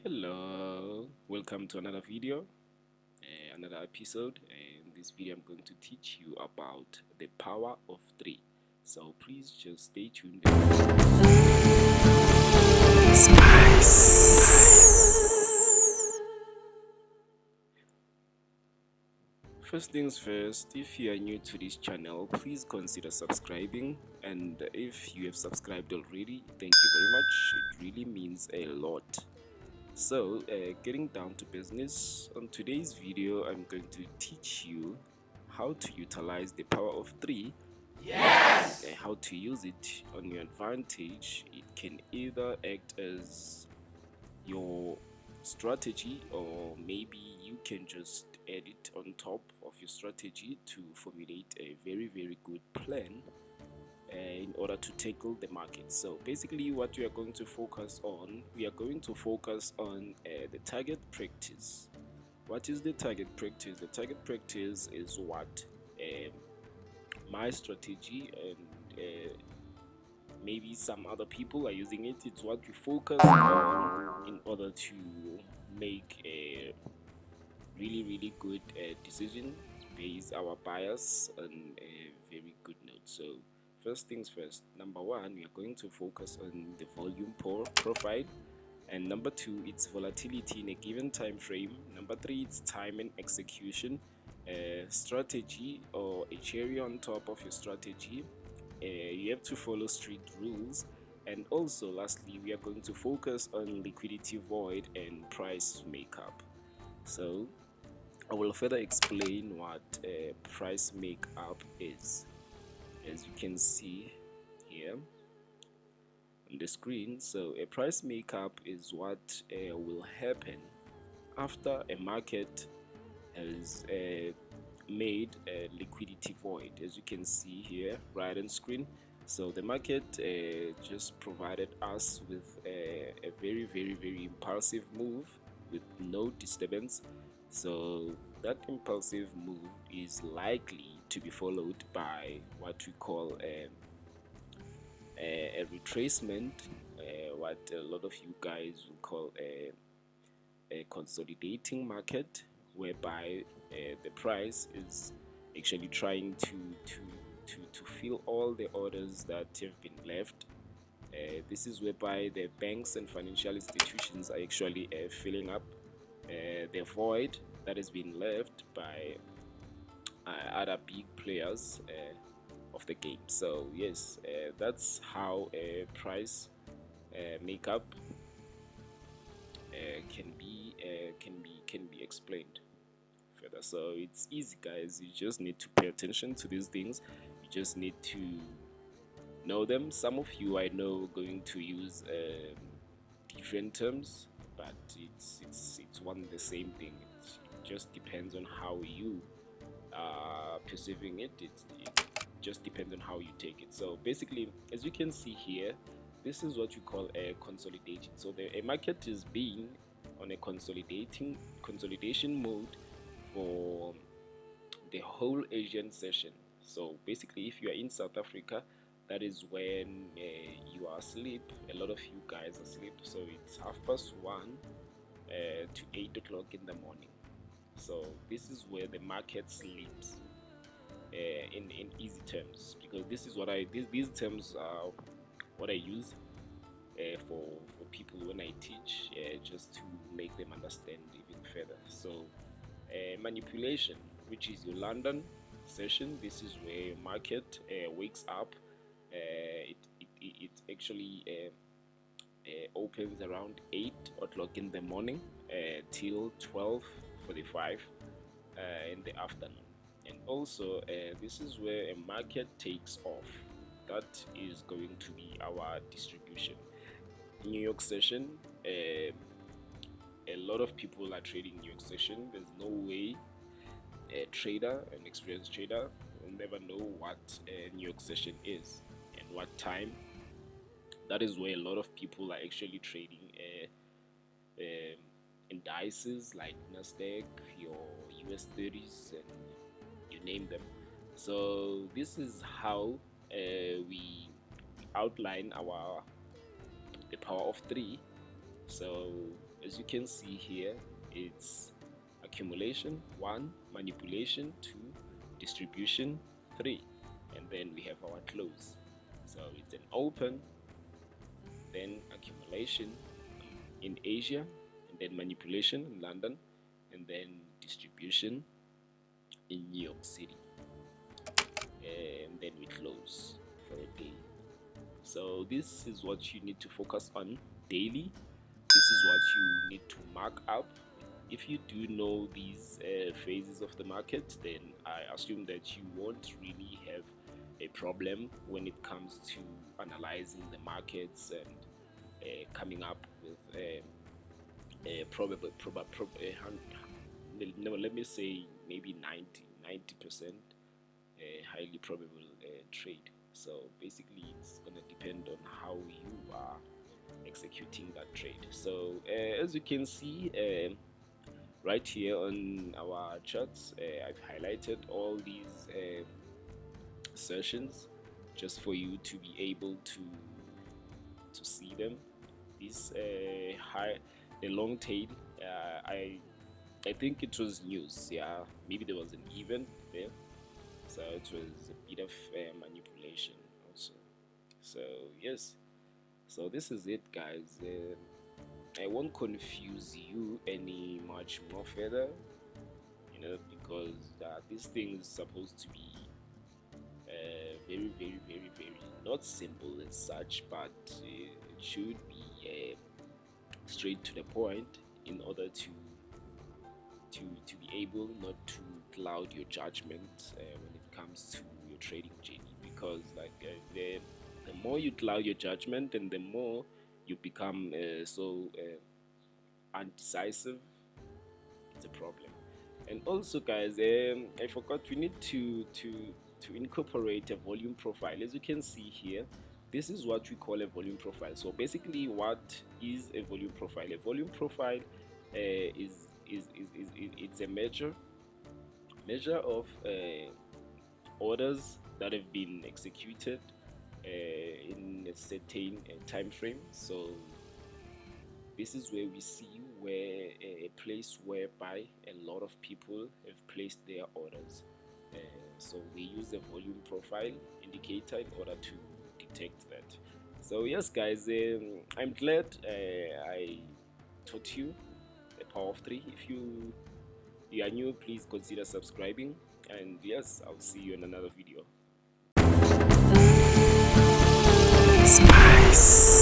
Hello, welcome to another video, another episode. In this video I'm going to teach you about the power of 3. So please just stay tuned. First things first, if you are new to this channel, please consider subscribing, and if you have subscribed already, thank you very much. It really means a lot. So getting down to business, on today's video I'm going to teach you how to utilize the power of 3. Yes! How to use it on your advantage. It can either act as your strategy, or maybe you can just add it on top of your strategy to formulate a very good plan in order to tackle the market. So basically what we are going to focus on, the target practice. What is the target practice? The target practice is what my strategy and maybe some other people are using it. It's what we focus on in order to make a really good decision, base our bias on a very good note. So first things first, number 1, we are going to focus on the volume profile, and number 2, it's volatility in a given time frame. Number 3, it's time and execution, strategy, or a cherry on top of your strategy. You have to follow strict rules. And also lastly, we are going to focus on liquidity void and price makeup. So I will further explain what price makeup is, as you can see here on the screen. So a price makeup is what will happen after a market has made a liquidity void, as you can see here right on screen. So the market just provided us with a very impulsive move with no disturbance. So that impulsive move is likely to be followed by what we call a retracement, what a lot of you guys will call a consolidating market, whereby the price is actually trying to fill all the orders that have been left. This is whereby the banks and financial institutions are actually filling up the void that has been left by other big players of the game. So yes, that's how a price makeup can be explained further. So it's easy, guys. You just need to pay attention to these things. You just need to know them. Some of you, I know, going to use different terms, but it's one and the same thing. It just depends on how you are perceiving it. It just depends on how you take it. So basically, as you can see here, this is what you call a consolidation. So a market is being on a consolidation mode for the whole Asian session. So basically, if you are in South Africa, that is when you are asleep. A lot of you guys are asleep. So it's 1:30 to 8 o'clock in the morning. So this is where the market sleeps, in easy terms, because this is what these terms are what I use for people when I teach, just to make them understand even further. So manipulation, which is your London session, this is where your market wakes up. It actually opens around 8 o'clock in the morning till 12:45 in the afternoon. And also this is where a market takes off. That is going to be our distribution. New York session, a lot of people are trading New York session. There's no way a trader, an experienced trader, will never know what a New York session is and what time. That is where a lot of people are actually trading indices like Nasdaq, your US 30s, and you name them. So this is how we outline the power of 3. So As you can see here, it's accumulation 1, manipulation 2, distribution 3, and then we have our close. So it's an open, then accumulation in Asia, and then manipulation in London, and then distribution in New York City, and then we close for a day. So this is what you need to focus on daily. This is what you need to mark up. If you do know these phases of the market, then I assume that you won't really have a problem when it comes to analyzing the markets and coming up with let me say maybe 90% highly probable trade. So basically it's gonna depend on how you are executing that trade. So as you can see right here on our charts, I've highlighted all these sessions just for you to be able to see them. This the long tail, I think it was news, yeah, maybe there was an event there, so it was a bit of manipulation also. So yes, so this is it, guys. I won't confuse you any much more further, because this thing is supposed to be very not simple as such, but it should be straight to the point in order to be able not to cloud your judgment when it comes to your trading journey, because the more you cloud your judgment and the more you become so undecisive, it's a problem. And also, guys, I forgot, we need to incorporate a volume profile. As you can see here, this is what we call a volume profile. So basically, what is a volume profile? A volume profile is it's a measure of orders that have been executed in a certain time frame. So this is where we see where a place whereby a lot of people have placed their orders. So we use the volume profile indicator in order to detect that. So yes, guys, I'm glad I taught you the power of 3. If you are new, please consider subscribing, and yes, I'll see you in another video. Spice.